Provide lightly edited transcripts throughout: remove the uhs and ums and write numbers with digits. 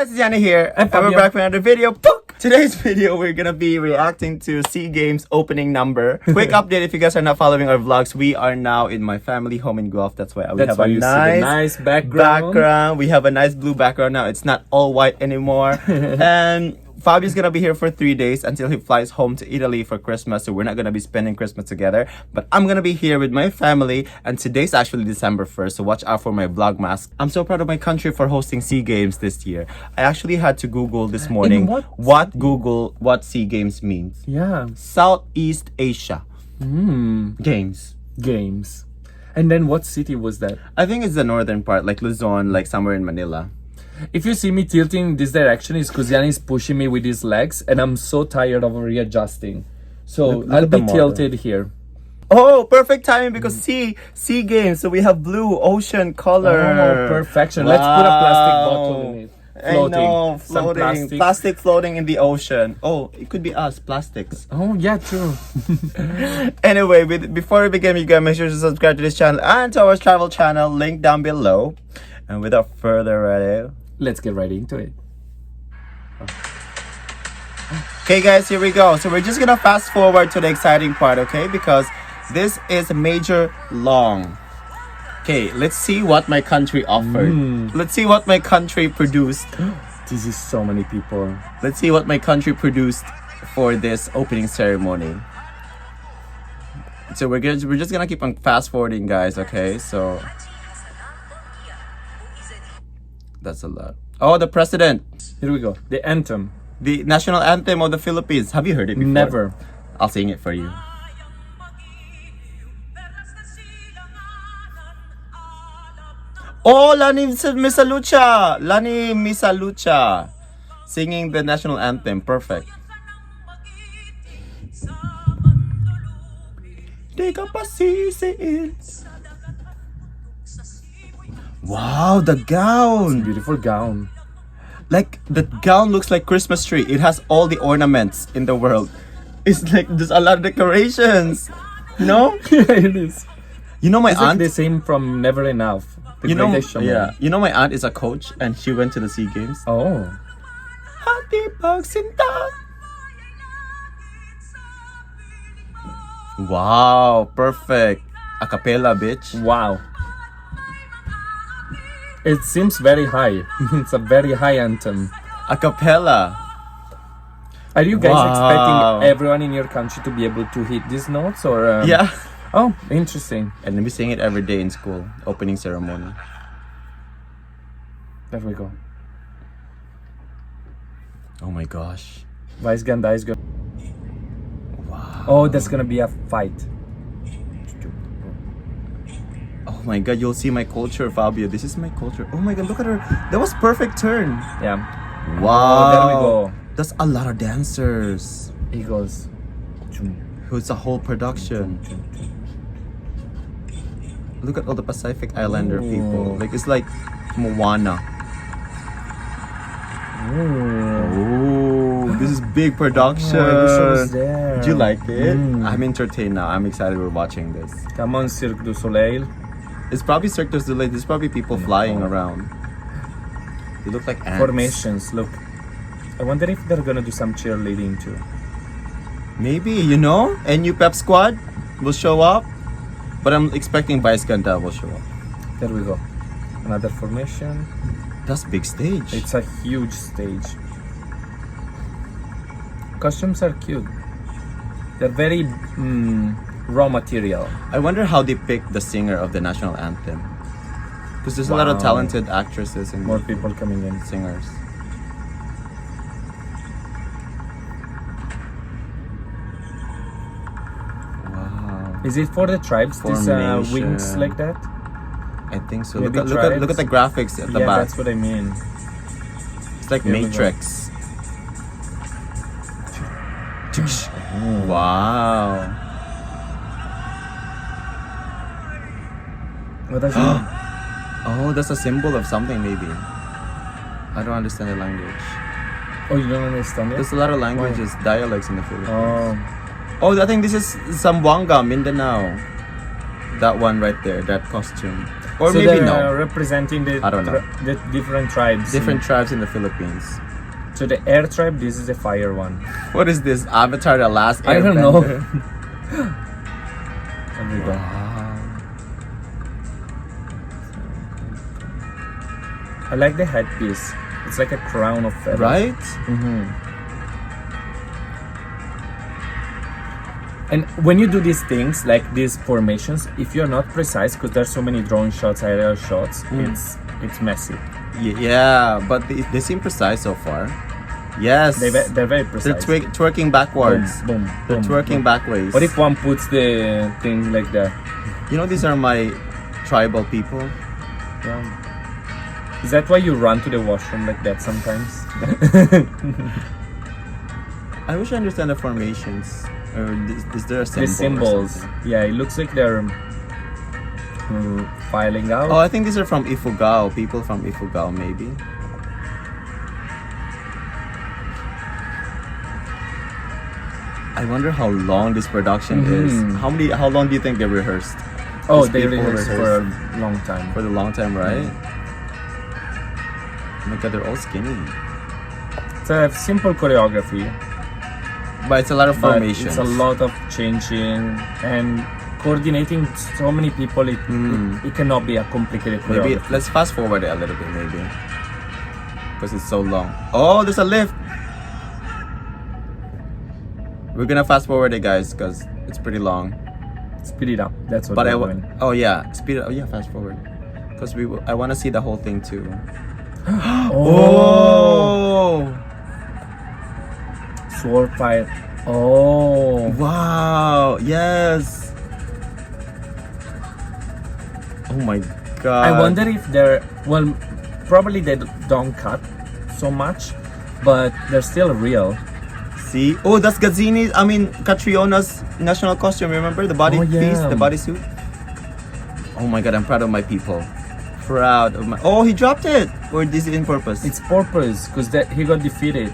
guys, it's Yani here, and we're Fabio. back with another video. Pook! Today's video, we're gonna be reacting to SEA Games opening number. Quick update, if you guys are not following our vlogs, we are now in my family home in Guelph. That's why we have a you see the nice background. We have a nice blue background now. It's not all white anymore. And Fabio's gonna be here for 3 days until he flies home to Italy for Christmas. So we're not gonna be spending Christmas together. But I'm gonna be here with my family. And today's actually December 1st. So watch out for my vlog mask. I'm so proud of my country for hosting SEA Games this year. I actually had to Google this morning what SEA Games means. Yeah. Southeast Asia Games. Games. And then what city was that? I think it's the northern part, like Luzon, like somewhere in Manila. If you see me tilting in this direction, it's because Yani is pushing me with his legs and I'm so tired of readjusting. So Look I'll at the be model. tilted here. Oh, perfect timing because SEA Games. So we have blue ocean color. Oh, perfection. Let's put a plastic bottle in it. Floating. I know, Some floating. Plastic floating in the ocean. Oh, it could be us, plastics. Oh, yeah, true. Anyway, before we begin, you guys make sure to subscribe to this channel and to our travel channel, link down below. And without further ado, Let's get right into it. okay guys, here we go. So we're just gonna fast forward to the exciting part, okay? Because this is major long. Okay, let's see what my country offered. Let's see what my country produced. This is so many people. Let's see what my country produced for this opening ceremony. So we're just gonna keep on fast forwarding, guys, okay? So that's a lot. Oh, the president. Here we go. The anthem. The national anthem of the Philippines. Have you heard it before? Never. I'll sing it for you. Oh, Lani Misalucha! Lani Misalucha! Singing the national anthem. Perfect. Di ka pa sisiin. Wow, the gown! Beautiful gown. Like, the gown looks like Christmas tree. It has all the ornaments in the world. It's like, there's a lot of decorations. No? Yeah, it is. You know my It's like aunt? the same from Never Enough. The You know, Greatest Showman. yeah. You know my aunt is a coach and she went to the SEA Games. Oh. Happy Pagsinta! Wow, perfect. A cappella, bitch. Wow. It seems very high. It's a very high anthem. A cappella. Are you guys Wow. expecting everyone in your country to be able to hit these notes or? Yeah. Oh, interesting. And we sing it every day in school. Opening ceremony. There we go. Oh my gosh. Vice Ganda is good. Wow. Oh, there's gonna be a fight. Oh my god, you'll see my culture, Fabio. This is my culture. Oh my god, look at her. That was perfect turn. Yeah. Wow. Oh, there we go. That's a lot of dancers. Eagles. It's a whole production. Look at all the Pacific Islander people. Like, it's like Moana. Oh, this is big production. Oh, I wish I was there. Did you like it? I'm entertained now. I'm excited we're watching this. Come on, Cirque du Soleil. It's probably Cirque du Soleil. There's probably people flying around. They look like ants. Formations, look. I wonder if they're gonna do some cheerleading too. Maybe, you know? NU Pep Squad will show up. But I'm expecting Vice Ganda will show up. There we go. Another formation. That's big stage. It's a huge stage. Costumes are cute. They're very raw material. I wonder how they pick the singer of the national anthem. Because there's a lot of Wow. talented actresses and More people coming in. singers. Wow. Is it for the tribes? These wings Formation. like that? I think so. Maybe Look at the graphics at the Yeah, back. that's what I mean. It's like Here we go. Matrix. Wow. What does it mean? Oh, that's a symbol of something maybe. I don't understand the language. Oh, you don't understand it? There's a lot of languages, dialects in the Philippines. Oh, I think this is Zamboanga, Mindanao. That one right there, that costume. Or so maybe they're no. representing the, I don't know. the different tribes. Different tribes in the Philippines. So the air tribe, this is the fire one. What is this? Avatar: The Last I don't know. Airbender? There we go. Wow. I like the headpiece. It's like a crown of feathers. Right? Mm-hmm. And when you do these things, like these formations, if you're not precise, because there's so many drone shots, aerial shots, it's messy. Yeah, but they seem precise so far. Yes. They're very They're precise. twerking backwards. Boom, boom, They're boom, twerking boom. backwards. What if one puts the thing like that? You know, these are my tribal people. Yeah. Is that why you run to the washroom like that sometimes? I wish I understand the formations. Or is there a symbol? The symbols. Or something? Yeah, it looks like they're filing out. Oh, I think these are from Ifugao. People from Ifugao, maybe. I wonder how long this production is. How long do you think they rehearsed? Oh, These they people rehearsed for a long time. For the long time, right? Oh my god, they're all skinny. It's a simple choreography, But it's a lot of but formations. it's a lot of changing and coordinating so many people. It cannot be a complicated Maybe choreography. let's fast forward it a little bit, maybe. Because it's so long. Oh, there's a lift. We're gonna fast forward it, guys, because it's pretty long. Speed it up. That's what But we're doing. oh yeah, speed it. Oh yeah, fast forward. Because I want to see the whole thing too. Oh, sword fight. Oh, Wow! Yes. Oh my god. I wonder if they're probably they don't cut so much, but they're still real. See? Oh, that's Catriona's national costume. Remember the body Oh, yeah. piece, the bodysuit? Oh my god, I'm proud of my people. Proud of my. Oh, he dropped it. Or is it in purpose? It's purpose because he got defeated.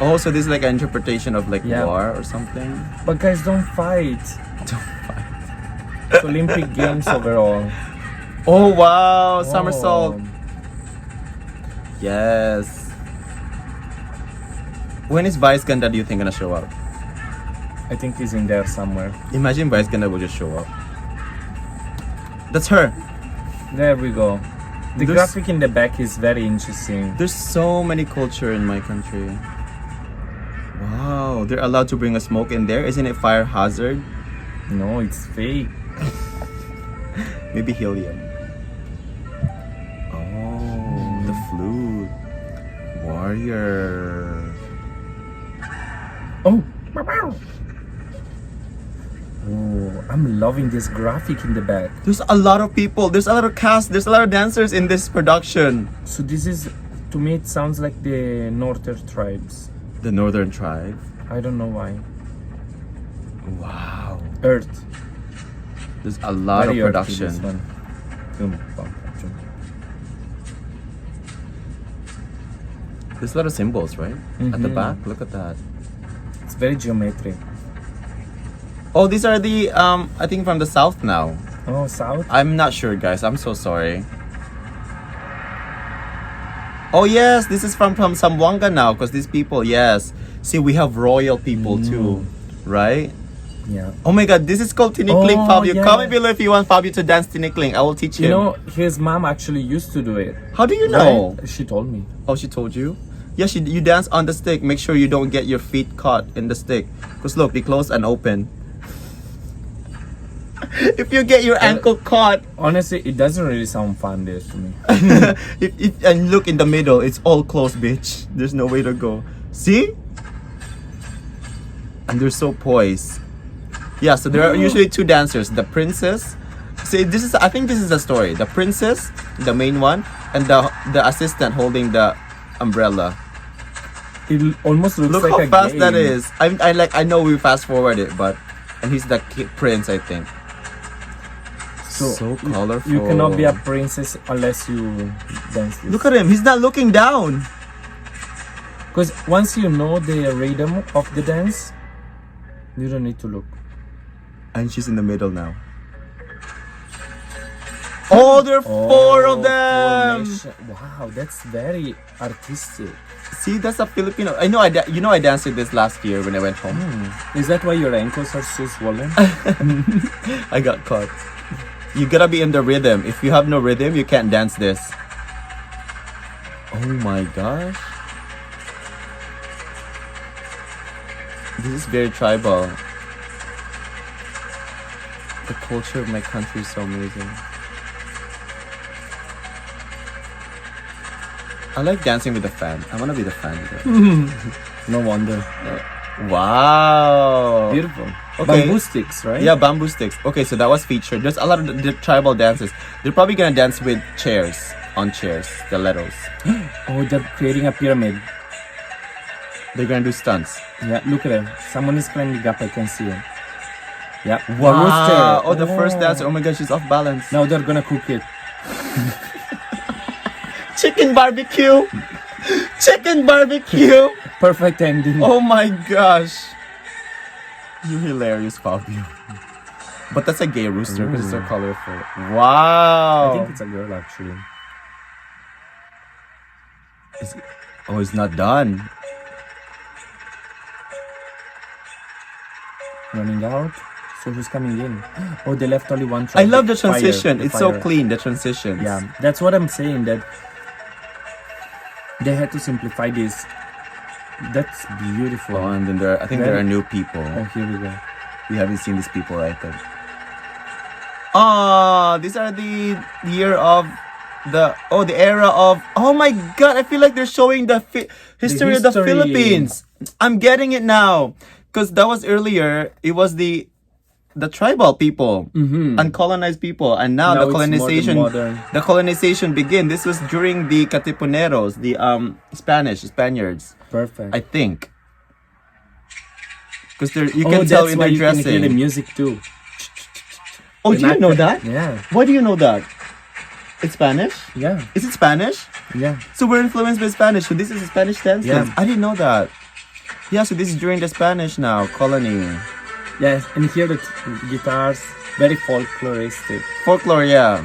Oh, so this is like an interpretation of like Yeah. war or something. But guys, don't fight. Don't fight. It's Olympic Games overall. Oh wow, somersault. Oh. Yes. When is Vice Ganda, do you think, gonna show up? I think he's in there somewhere. Imagine Vice Ganda will just show up. That's her. There we go. The There's- graphic in the back is very interesting. There's so many culture in my country. Wow, they're allowed to bring a smoke in there. Isn't it fire hazard? No, it's fake. Maybe helium. Oh, the flute. Warrior. Oh. Oh, I'm loving this graphic in the back. There's a lot of people. There's a lot of cast. There's a lot of dancers in this production. So this is, to me, it sounds like the northern tribes. The Northern Tribe. I don't know why. Wow. Earth. There's a lot Very of earthy, this production. one. Boom, bum, boom. There's a lot of symbols, right? At the Mhm. back. Look at that. It's very geometric. Oh, these are the I think from the south now. Oh, south? I'm not sure, guys. I'm so sorry. Oh yes, this is from Zamboanga now, because these people, yes. See, we have royal people too, right? Yeah. Oh my god, this is called tinikling, Oh, Fabio. yeah. Comment below if you want Fabio to dance tinikling. I will teach him. You know, his mom actually used to do it. How do you know? Right? She told me. Oh, she told you? Yeah, you dance on the stick. Make sure you don't get your feet caught in the stick. Because look, they close and open. If you get your ankle caught, Honestly, it doesn't really sound fun this to me. and look in the middle, it's all closed, bitch. There's no way to go. See? And they're so poised. Yeah, so there are usually two dancers. The princess. See, I think this is the story. The princess, the main one, and the assistant holding the umbrella. It almost looks Look like how a fast that game. is. I know we fast forward it, but and he's the prince, I think. So colorful. You cannot be a princess unless you dance this. Look at him. He's not looking down. Because once you know the rhythm of the dance, you don't need to look. And she's in the middle now. Oh, there are four of them. Wow, that's very artistic. See, that's a Filipino. I know. I danced with this last year when I went home. Is that why your ankles are so swollen? I got caught. You gotta be in the rhythm. If you have no rhythm, you can't dance this. Oh my gosh. This is very tribal. The culture of my country is so amazing. I like dancing with the fan. I wanna be the fan. No wonder. Wow. Beautiful. Okay. Bamboo sticks, right? Yeah, bamboo sticks. Okay, so that was featured. There's a lot of the tribal dances. They're probably gonna dance with chairs, on chairs, stilettos. Oh, they're creating a pyramid. They're gonna do stunts. Yeah, look at it. Someone is climbing up. I can see it. Yeah. Wow. Rooster. Oh, the first dancer. Oh my gosh, she's off balance. Now they're gonna cook it. Chicken barbecue. Chicken barbecue. Perfect ending. Oh my gosh. You're hilarious, Fabio. But that's a gay rooster because it's so colorful. Wow. I think it's a girl actually. Oh, it's not done. Running out. So who's coming in? Oh, they left only one. I love the Fire, transition. the It's so fire. clean, the transitions. Yeah, that's what I'm saying. That they had to simplify this. That's beautiful. Oh, and then I think there are new people. Oh, here we go. We haven't seen these people, I think. Oh, these are the year of the era of. Oh my God! I feel like they're showing the history of the history. Philippines. I'm getting it now, because that was earlier. It was the tribal people, uncolonized people, and now the it's colonization. modern. The colonization began. This was during the Katipuneros, the Spaniards. Perfect. I think. Because you can tell in their you can hear dressing. the music too. Oh, do you know that? Yeah. Why do you know that? It's Spanish? Yeah. Is it Spanish? Yeah. So we're influenced by Spanish. So this is a Spanish dance? Yeah. I didn't know that. Yeah, so this is during the Spanish now, colony. Yeah. And here the guitars, very folkloristic. Folklore, yeah.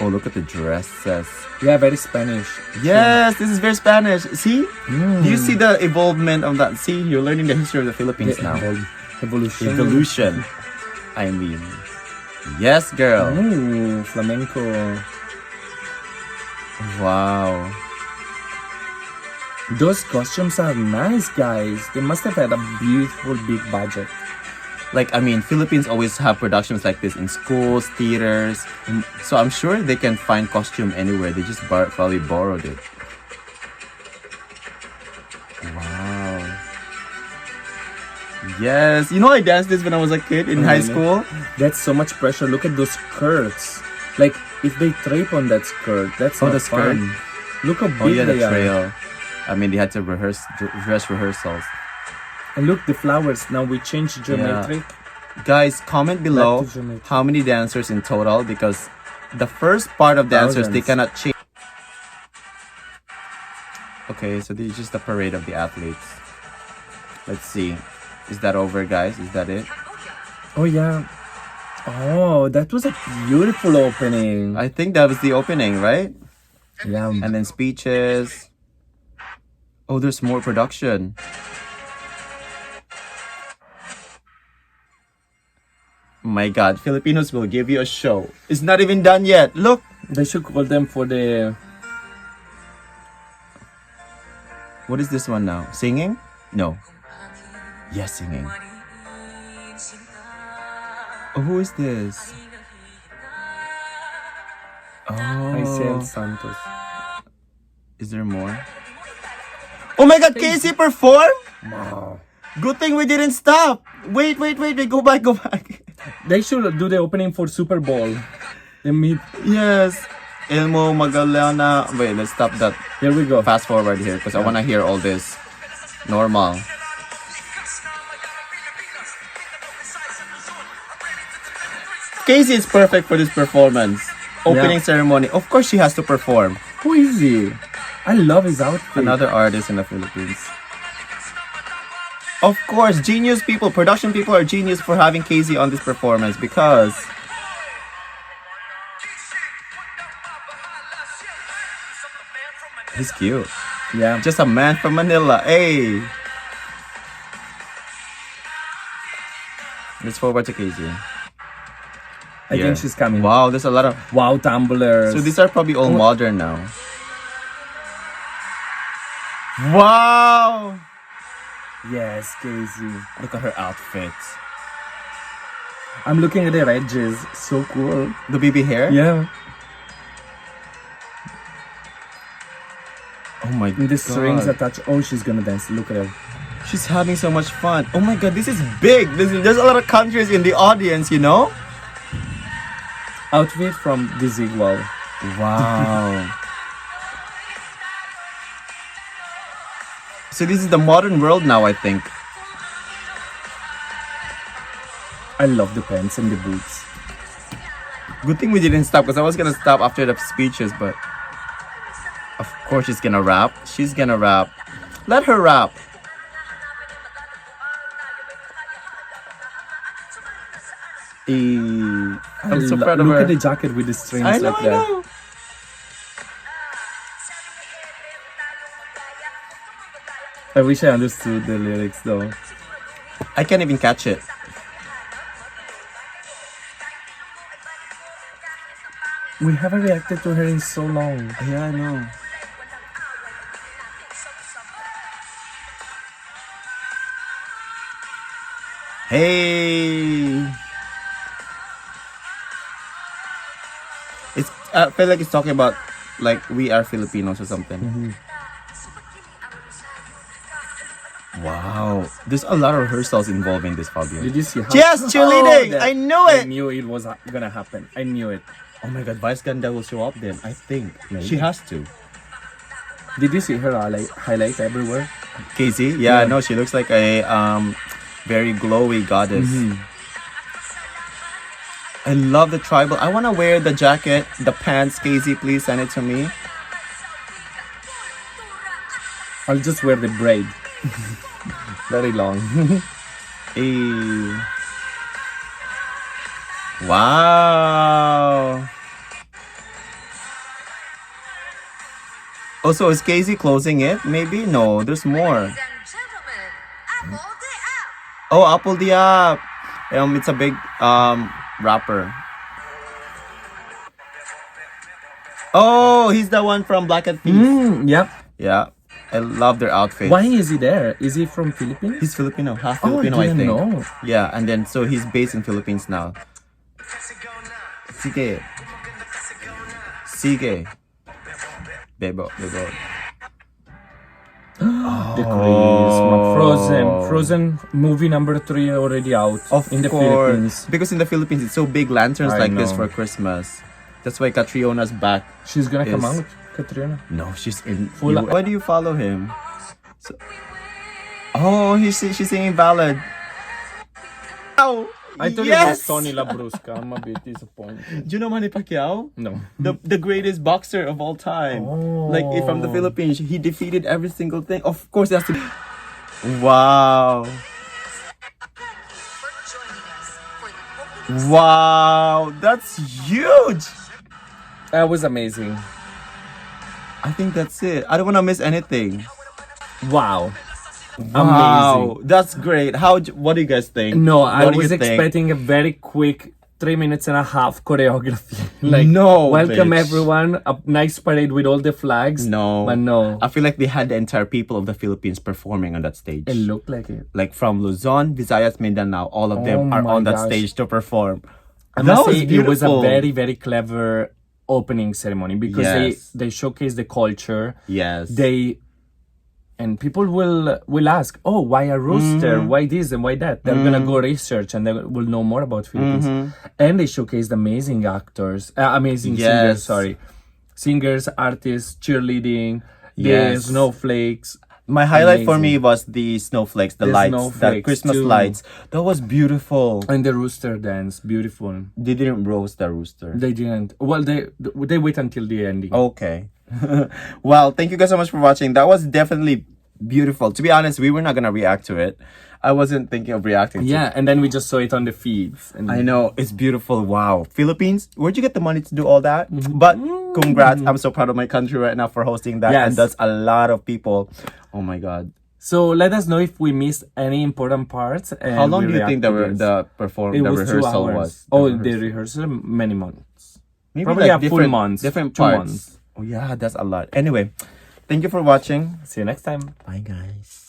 Oh, look at the dresses. Yeah, very Spanish. Yes, this is very Spanish. See? Do you see the evolvement of that? See, you're learning the history of the Philippines The now. Evolution. Evolution. I mean. Yes, girl. Ooh, flamenco. Wow. Those costumes are nice, guys. They must have had a beautiful big budget. Like, I mean, Philippines always have productions like this in schools, theaters. So I'm sure they can find costume anywhere. They just probably borrowed it. Wow. Yes. You know, I danced this when I was a kid in high school. That's so much pressure. Look at those skirts. Like, if they drape on that skirt, that's not the skirt. fun. Look how big Oh, yeah, the they are. trail. I mean, they had to rehearse dress rehearsals. And look, the flowers. Now we change geometric. Guys, comment below Back to geometry. how many dancers in total, because the first part of dancers, they Thousands. cannot change. Okay, so this is just the parade of the athletes. Let's see. Is that over, guys? Is that it? Oh, yeah. Oh, that was a beautiful opening. I think that was the opening, right? Yeah. And then speeches. Oh, there's more production. My God, Filipinos will give you a show. It's not even done yet. Look. They should call them for the... What is this one now? Singing? No. Yes, singing. Oh, who is this? Isel Oh, Santos. is there more? Oh my God, Casey performed? Wow. Good thing we didn't stop. Wait. Go back. They should do the opening for Super Bowl. They meet. Yes. Elmo Magalana. Wait, let's stop that. Here we go. Fast forward here because I want to hear all this. Normal. Casey is perfect for this performance. Opening ceremony. Of course, she has to perform. Who is he? I love his outfit. Another artist in the Philippines. Of course, genius people, production people are genius for having Casey on this performance because He's cute. Yeah. Just a man from Manila. Hey. Let's forward to Casey. I think she's coming. Wow, there's a lot of. Wow, tumblers. So these are probably all modern now. Wow. Yes, Casey. Look at her outfits. I'm looking at the edges. So cool. The baby hair? Yeah. Oh my god. And the strings attached. Oh, she's gonna dance. Look at her. She's having so much fun. Oh my god, this is big. There's a lot of countries in the audience, you know? Outfit from Desigual. Wow. So this is the modern world now, I think. I love the pants and the boots. Good thing we didn't stop, because I was gonna stop after the speeches, but of course she's gonna rap. She's gonna rap. Let her rap. I'm so proud of Look her. at the jacket with the strings I know, like I that. know. I wish I understood the lyrics though. I can't even catch it. We haven't reacted to her in so long. Yeah, I know. Hey. I feel like it's talking about like we are Filipinos or something. Wow, there's a lot of rehearsals involving this, Fabio. Did you see how? Yes, cheerleading! that- I knew I it! knew it was gonna happen. I knew it. Oh my god, Vice Ganda will show up then, I think. Maybe. She has to. Did you see her highlight everywhere? Casey? Yeah, Yeah. no, she looks like a very glowy goddess. I love the tribal. I want to wear the jacket, the pants. Casey, please send it to me. I'll just wear the braid. Very long. Hey. Wow. Also, is Casey closing it? Maybe? No, there's more. Oh, Apple the app. It's a big rapper. Oh, he's the one from Black Eyed Peas. Yep. Yeah, I love their outfits. Why is he there? Is he from Philippines? He's Filipino, half Oh, Filipino, I didn't think. know. Yeah, and then so he's based in Philippines now. Sige. Sige. Bebo, bebo. The Christmas. Frozen movie number 3 already out in the Philippines. Because in the Philippines, it's so big lanterns I like this know. for Christmas. That's why Catriona's back. She's gonna come Is- out, Katrina. No, she's in. Full- Why do you follow him? So, oh, she's singing ballad. Oh, I thought yes! it was Tony Labrusca. I'm a bit disappointed. Do you know Manny Pacquiao? No. The greatest boxer of all time. Like from the Philippines, he defeated every single thing. Of course, that's wow. Wow, that's huge. That was amazing. I think that's it. I don't want to miss anything. Wow. Wow, Amazing. that's great. What do you guys think? No, What I do you was think? expecting a very quick 3 minutes and a half choreography. Like, No, welcome bitch. everyone. A nice parade with all the flags. No, But no. I feel like they had the entire people of the Philippines performing on that stage. It looked like it. Like from Luzon, Visayas, Mindanao, all of them Oh are my on that gosh. stage to perform. I That must was say it was a beautiful. very, very clever opening ceremony because Yes. they showcase the culture. Yes. And people will ask, oh, why a rooster? Why this and why that? They're gonna go research and they will know more about Philippines. And they showcased amazing actors, amazing Yes. singers, artists, cheerleading, Yes. the snowflakes. My highlight for Amazing. me was the snowflakes, the lights, the snowflakes Christmas too. lights. That was beautiful. And the rooster dance, beautiful. They didn't roast the rooster. They didn't. Well, they wait until the ending. Okay. Well, thank you guys so much for watching. That was definitely beautiful. To be honest, we were not gonna react to it. I wasn't thinking of reacting to Yeah, and then we just saw it on the feeds. And I know, it's beautiful. Wow. Philippines, where'd you get the money to do all that? But congrats. I'm so proud of my country right now for hosting that. Yes. And that's a lot of people. Oh my God. So let us know if we missed any important parts. And How long we do you react think to the this. the It was 2 rehearsal hours. was? The rehearsal many months. Maybe Probably like a full month. different 2 parts. months. Oh yeah, that's a lot. Anyway, thank you for watching. See you next time. Bye guys.